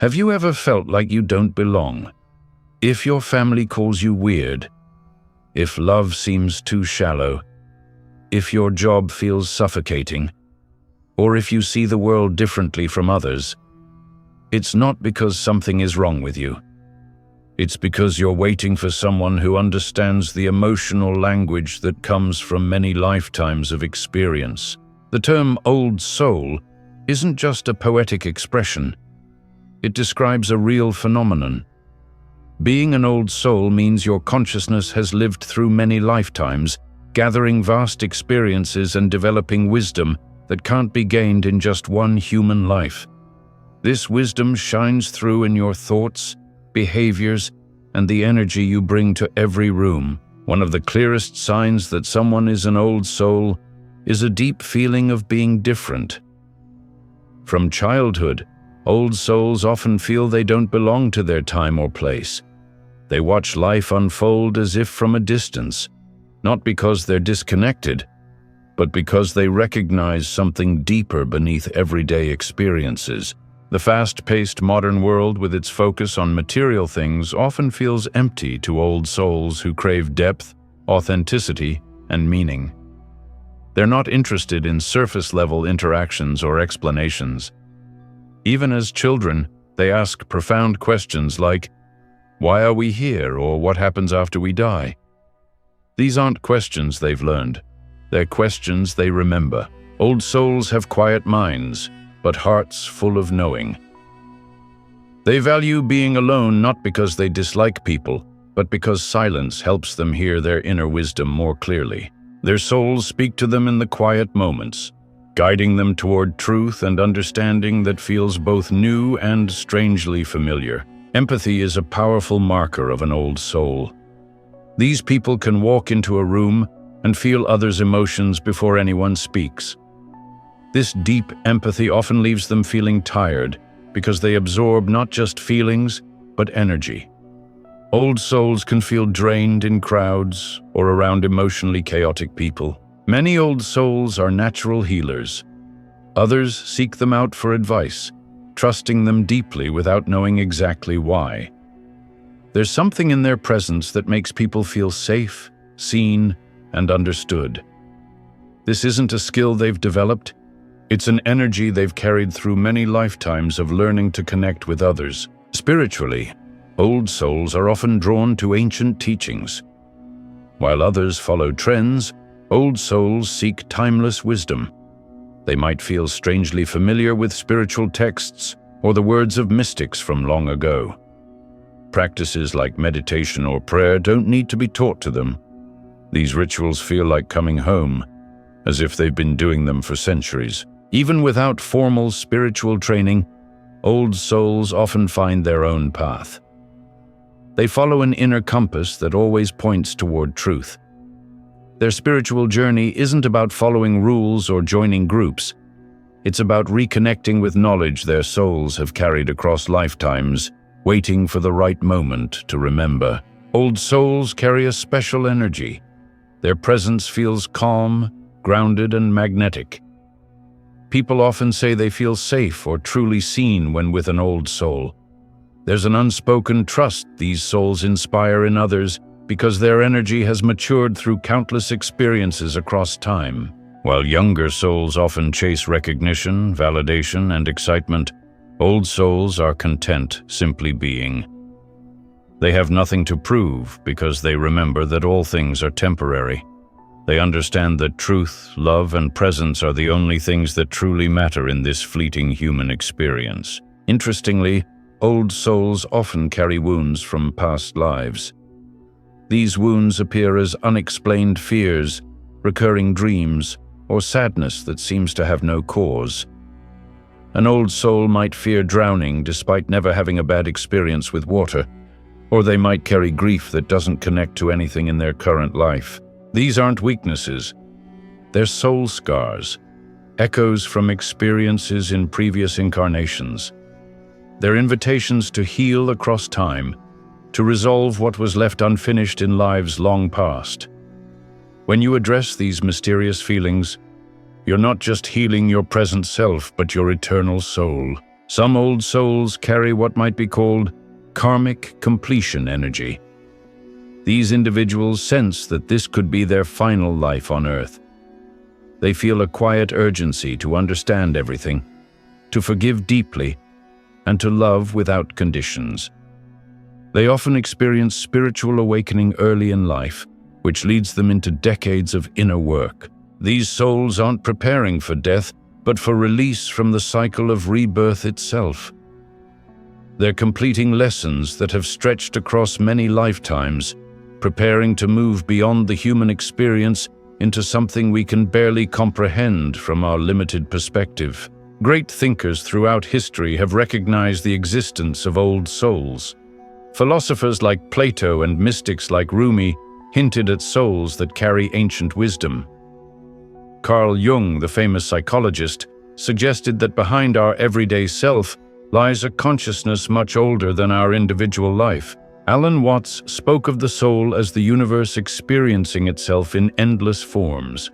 Have you ever felt like you don't belong? If your family calls you weird, if love seems too shallow, if your job feels suffocating, or if you see the world differently from others, it's not because something is wrong with you. It's because you're waiting for someone who understands the emotional language that comes from many lifetimes of experience. The term old soul isn't just a poetic expression. It describes a real phenomenon. Being an old soul means your consciousness has lived through many lifetimes, gathering vast experiences and developing wisdom that can't be gained in just one human life. This wisdom shines through in your thoughts, behaviors, and the energy you bring to every room. One of the clearest signs that someone is an old soul is a deep feeling of being different. From childhood, old souls often feel they don't belong to their time or place. They watch life unfold as if from a distance, not because they're disconnected, but because they recognize something deeper beneath everyday experiences. The fast-paced modern world with its focus on material things often feels empty to old souls who crave depth, authenticity, and meaning. They're not interested in surface-level interactions or explanations. Even as children, they ask profound questions like, "Why are we here?" or "What happens after we die?" These aren't questions they've learned. They're questions they remember. Old souls have quiet minds, but hearts full of knowing. They value being alone not because they dislike people, but because silence helps them hear their inner wisdom more clearly. Their souls speak to them in the quiet moments, guiding them toward truth and understanding that feels both new and strangely familiar. Empathy is a powerful marker of an old soul. These people can walk into a room and feel others' emotions before anyone speaks. This deep empathy often leaves them feeling tired because they absorb not just feelings, but energy. Old souls can feel drained in crowds or around emotionally chaotic people. Many old souls are natural healers. Others seek them out for advice, trusting them deeply without knowing exactly why. There's something in their presence that makes people feel safe, seen, and understood. This isn't a skill they've developed. It's an energy they've carried through many lifetimes of learning to connect with others. Spiritually, old souls are often drawn to ancient teachings. While others follow trends, old souls seek timeless wisdom. They might feel strangely familiar with spiritual texts or the words of mystics from long ago. Practices like meditation or prayer don't need to be taught to them. These rituals feel like coming home, as if they've been doing them for centuries. Even without formal spiritual training, old souls often find their own path. They follow an inner compass that always points toward truth. Their spiritual journey isn't about following rules or joining groups. It's about reconnecting with knowledge their souls have carried across lifetimes, waiting for the right moment to remember. Old souls carry a special energy. Their presence feels calm, grounded, and magnetic. People often say they feel safe or truly seen when with an old soul. There's an unspoken trust these souls inspire in others because their energy has matured through countless experiences across time. While younger souls often chase recognition, validation, and excitement, old souls are content simply being. They have nothing to prove because they remember that all things are temporary. They understand that truth, love, and presence are the only things that truly matter in this fleeting human experience. Interestingly, old souls often carry wounds from past lives. These wounds appear as unexplained fears, recurring dreams, or sadness that seems to have no cause. An old soul might fear drowning despite never having a bad experience with water, or they might carry grief that doesn't connect to anything in their current life. These aren't weaknesses. They're soul scars, echoes from experiences in previous incarnations. They're invitations to heal across time, to resolve what was left unfinished in lives long past. When you address these mysterious feelings, you're not just healing your present self, but your eternal soul. Some old souls carry what might be called karmic completion energy. These individuals sense that this could be their final life on Earth. They feel a quiet urgency to understand everything, to forgive deeply, and to love without conditions. They often experience spiritual awakening early in life, which leads them into decades of inner work. These souls aren't preparing for death, but for release from the cycle of rebirth itself. They're completing lessons that have stretched across many lifetimes, preparing to move beyond the human experience into something we can barely comprehend from our limited perspective. Great thinkers throughout history have recognized the existence of old souls. Philosophers like Plato and mystics like Rumi hinted at souls that carry ancient wisdom. Carl Jung, the famous psychologist, suggested that behind our everyday self lies a consciousness much older than our individual life. Alan Watts spoke of the soul as the universe experiencing itself in endless forms.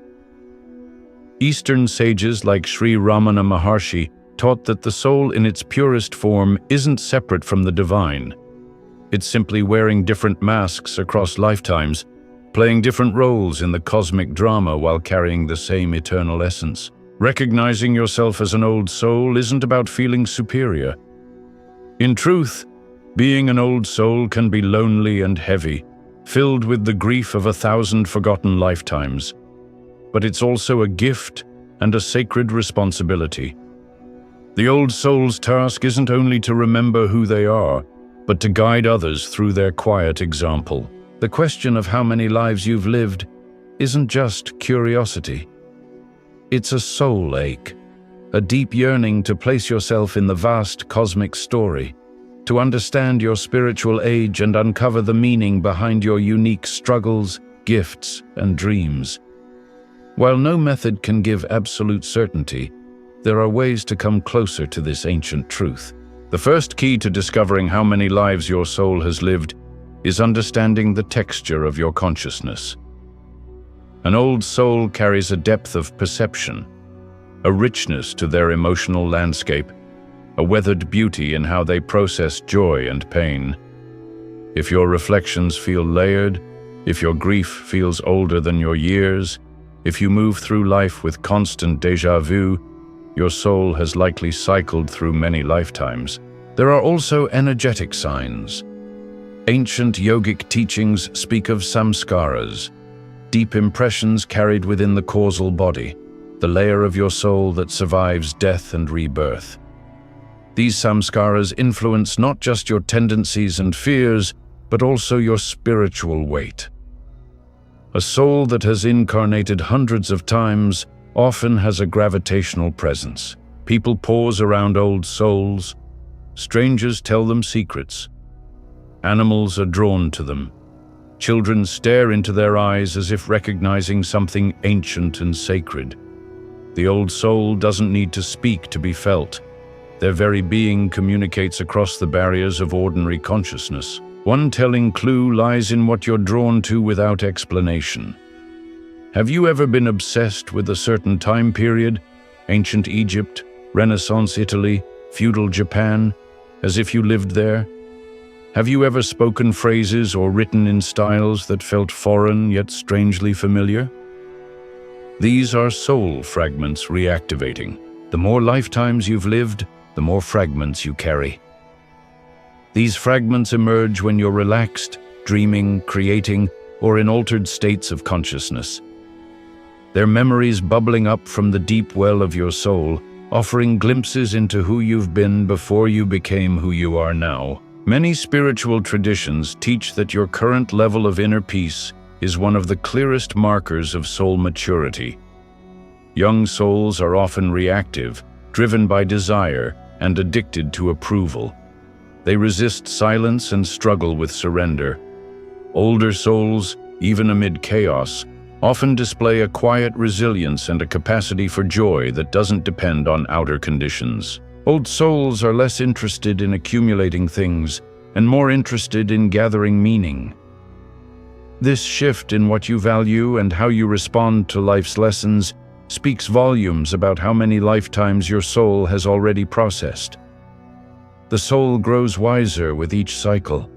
Eastern sages like Sri Ramana Maharshi taught that the soul in its purest form isn't separate from the divine. It's simply wearing different masks across lifetimes, playing different roles in the cosmic drama while carrying the same eternal essence. Recognizing yourself as an old soul isn't about feeling superior. In truth, being an old soul can be lonely and heavy, filled with the grief of 1,000 forgotten lifetimes. But it's also a gift and a sacred responsibility. The old soul's task isn't only to remember who they are, but to guide others through their quiet example. The question of how many lives you've lived isn't just curiosity. It's a soul ache, a deep yearning to place yourself in the vast cosmic story, to understand your spiritual age and uncover the meaning behind your unique struggles, gifts, and dreams. While no method can give absolute certainty, there are ways to come closer to this ancient truth. The first key to discovering how many lives your soul has lived is understanding the texture of your consciousness. An old soul carries a depth of perception, a richness to their emotional landscape, a weathered beauty in how they process joy and pain. If your reflections feel layered, if your grief feels older than your years, if you move through life with constant déjà vu, your soul has likely cycled through many lifetimes. There are also energetic signs. Ancient yogic teachings speak of samskaras, deep impressions carried within the causal body, the layer of your soul that survives death and rebirth. These samskaras influence not just your tendencies and fears, but also your spiritual weight. A soul that has incarnated hundreds of times often has a gravitational presence. People pause around old souls. Strangers tell them secrets. Animals are drawn to them. Children stare into their eyes as if recognizing something ancient and sacred. The old soul doesn't need to speak to be felt. Their very being communicates across the barriers of ordinary consciousness. One telling clue lies in what you're drawn to without explanation. Have you ever been obsessed with a certain time period? Ancient Egypt, Renaissance Italy, feudal Japan, as if you lived there? Have you ever spoken phrases or written in styles that felt foreign yet strangely familiar? These are soul fragments reactivating. The more lifetimes you've lived, the more fragments you carry. These fragments emerge when you're relaxed, dreaming, creating, or in altered states of consciousness. They're memories bubbling up from the deep well of your soul, offering glimpses into who you've been before you became who you are now. Many spiritual traditions teach that your current level of inner peace is one of the clearest markers of soul maturity. Young souls are often reactive, driven by desire, and addicted to approval. They resist silence and struggle with surrender. Older souls, even amid chaos, often display a quiet resilience and a capacity for joy that doesn't depend on outer conditions. Old souls are less interested in accumulating things and more interested in gathering meaning. This shift in what you value and how you respond to life's lessons speaks volumes about how many lifetimes your soul has already processed. The soul grows wiser with each cycle,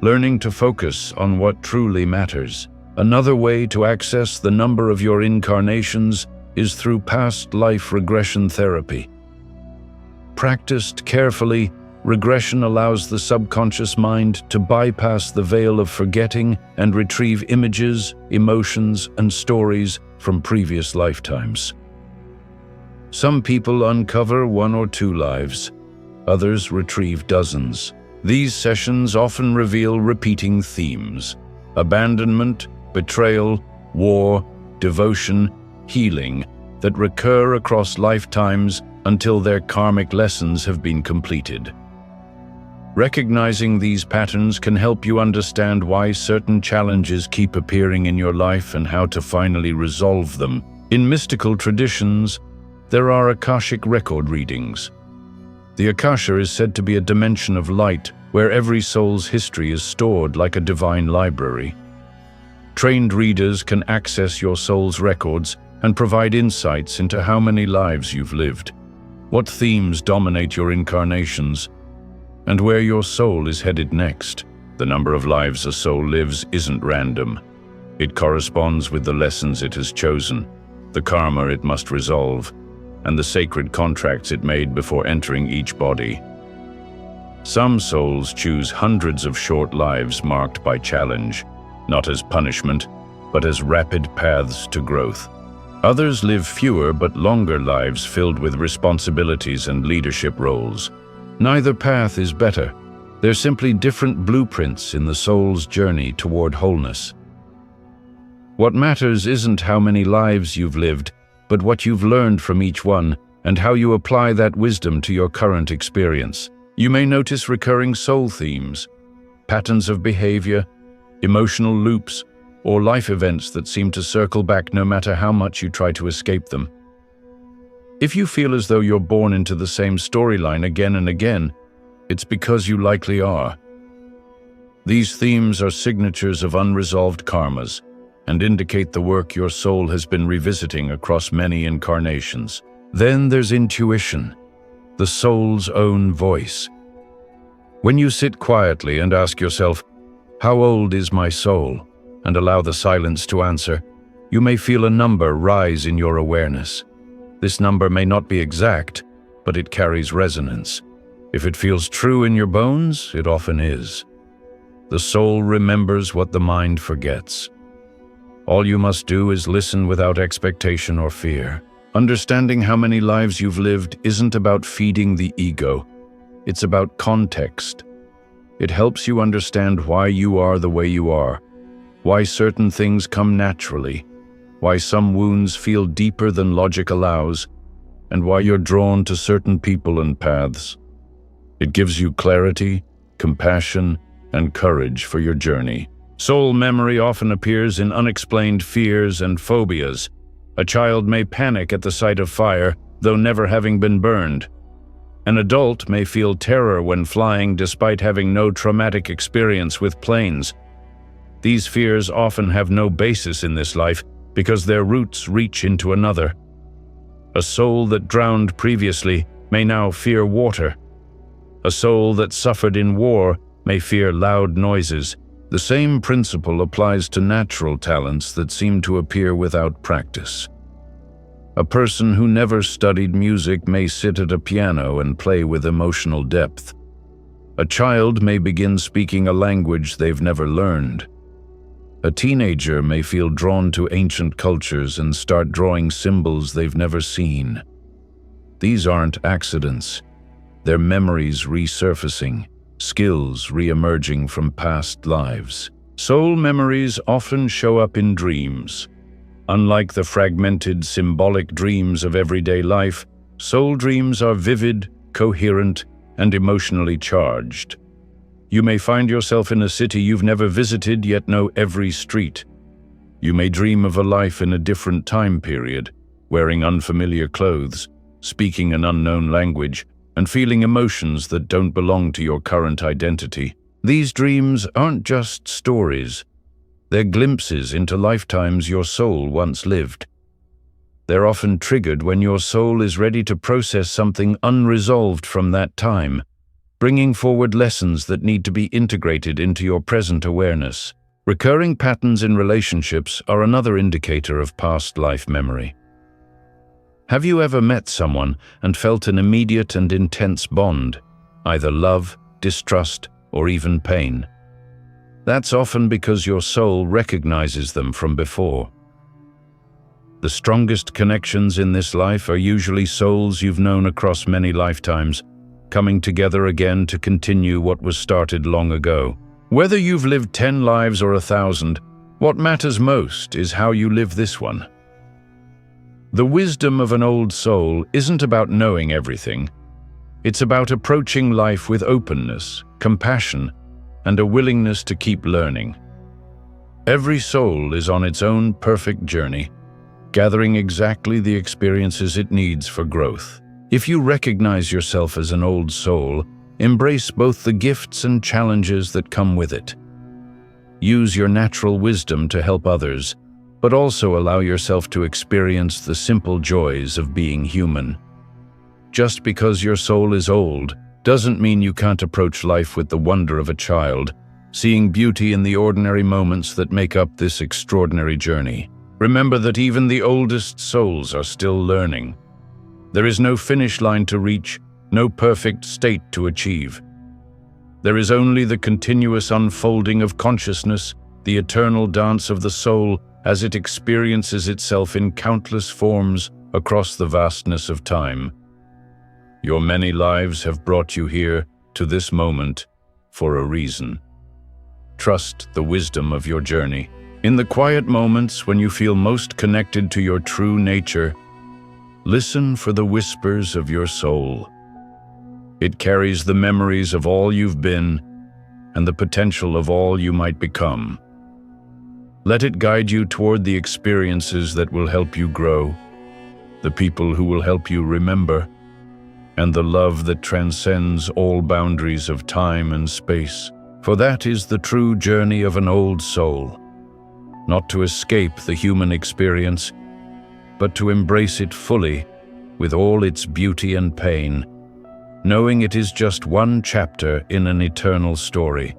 learning to focus on what truly matters. Another way to access the number of your incarnations is through past life regression therapy. Practiced carefully, regression allows the subconscious mind to bypass the veil of forgetting and retrieve images, emotions, and stories from previous lifetimes. Some people uncover 1 or 2 lives, others retrieve dozens. These sessions often reveal repeating themes: abandonment, betrayal, war, devotion, healing, that recur across lifetimes until their karmic lessons have been completed. Recognizing these patterns can help you understand why certain challenges keep appearing in your life and how to finally resolve them. In mystical traditions, there are Akashic record readings. The Akasha is said to be a dimension of light where every soul's history is stored like a divine library. Trained readers can access your soul's records and provide insights into how many lives you've lived, what themes dominate your incarnations, and where your soul is headed next. The number of lives a soul lives isn't random. It corresponds with the lessons it has chosen, the karma it must resolve, and the sacred contracts it made before entering each body. Some souls choose hundreds of short lives marked by challenge, not as punishment, but as rapid paths to growth. Others live fewer but longer lives filled with responsibilities and leadership roles. Neither path is better. They're simply different blueprints in the soul's journey toward wholeness. What matters isn't how many lives you've lived, but what you've learned from each one and how you apply that wisdom to your current experience. You may notice recurring soul themes, patterns of behavior, emotional loops, or life events that seem to circle back no matter how much you try to escape them. If you feel as though you're born into the same storyline again and again, it's because you likely are. These themes are signatures of unresolved karmas and indicate the work your soul has been revisiting across many incarnations. Then there's intuition, the soul's own voice. When you sit quietly and ask yourself, "How old is my soul?" and allow the silence to answer, you may feel a number rise in your awareness. This number may not be exact, but it carries resonance. If it feels true in your bones, it often is. The soul remembers what the mind forgets. All you must do is listen without expectation or fear. Understanding how many lives you've lived isn't about feeding the ego. It's about context. It helps you understand why you are the way you are, why certain things come naturally, why some wounds feel deeper than logic allows, and why you're drawn to certain people and paths. It gives you clarity, compassion, and courage for your journey. Soul memory often appears in unexplained fears and phobias. A child may panic at the sight of fire, though never having been burned. An adult may feel terror when flying despite having no traumatic experience with planes. These fears often have no basis in this life because their roots reach into another. A soul that drowned previously may now fear water. A soul that suffered in war may fear loud noises. The same principle applies to natural talents that seem to appear without practice. A person who never studied music may sit at a piano and play with emotional depth. A child may begin speaking a language they've never learned. A teenager may feel drawn to ancient cultures and start drawing symbols they've never seen. These aren't accidents. They're memories resurfacing, skills re-emerging from past lives. Soul memories often show up in dreams. Unlike the fragmented, symbolic dreams of everyday life, soul dreams are vivid, coherent, and emotionally charged. You may find yourself in a city you've never visited yet know every street. You may dream of a life in a different time period, wearing unfamiliar clothes, speaking an unknown language, and feeling emotions that don't belong to your current identity. These dreams aren't just stories. They're glimpses into lifetimes your soul once lived. They're often triggered when your soul is ready to process something unresolved from that time. bringing forward lessons that need to be integrated into your present awareness. Recurring patterns in relationships are another indicator of past life memory. Have you ever met someone and felt an immediate and intense bond, either love, distrust, or even pain? That's often because your soul recognizes them from before. The strongest connections in this life are usually souls you've known across many lifetimes, coming together again to continue what was started long ago. Whether you've lived 10 lives or 1,000, what matters most is how you live this one. The wisdom of an old soul isn't about knowing everything. It's about approaching life with openness, compassion, and a willingness to keep learning. Every soul is on its own perfect journey, gathering exactly the experiences it needs for growth. If you recognize yourself as an old soul, embrace both the gifts and challenges that come with it. Use your natural wisdom to help others, but also allow yourself to experience the simple joys of being human. Just because your soul is old doesn't mean you can't approach life with the wonder of a child, seeing beauty in the ordinary moments that make up this extraordinary journey. Remember that even the oldest souls are still learning. There is no finish line to reach, no perfect state to achieve. There is only the continuous unfolding of consciousness, the eternal dance of the soul as it experiences itself in countless forms across the vastness of time. Your many lives have brought you here to this moment for a reason. Trust the wisdom of your journey. In the quiet moments when you feel most connected to your true nature, listen for the whispers of your soul. It carries the memories of all you've been and the potential of all you might become. Let it guide you toward the experiences that will help you grow, the people who will help you remember, and the love that transcends all boundaries of time and space. For that is the true journey of an old soul. Not to escape the human experience, but to embrace it fully with all its beauty and pain, knowing it is just one chapter in an eternal story.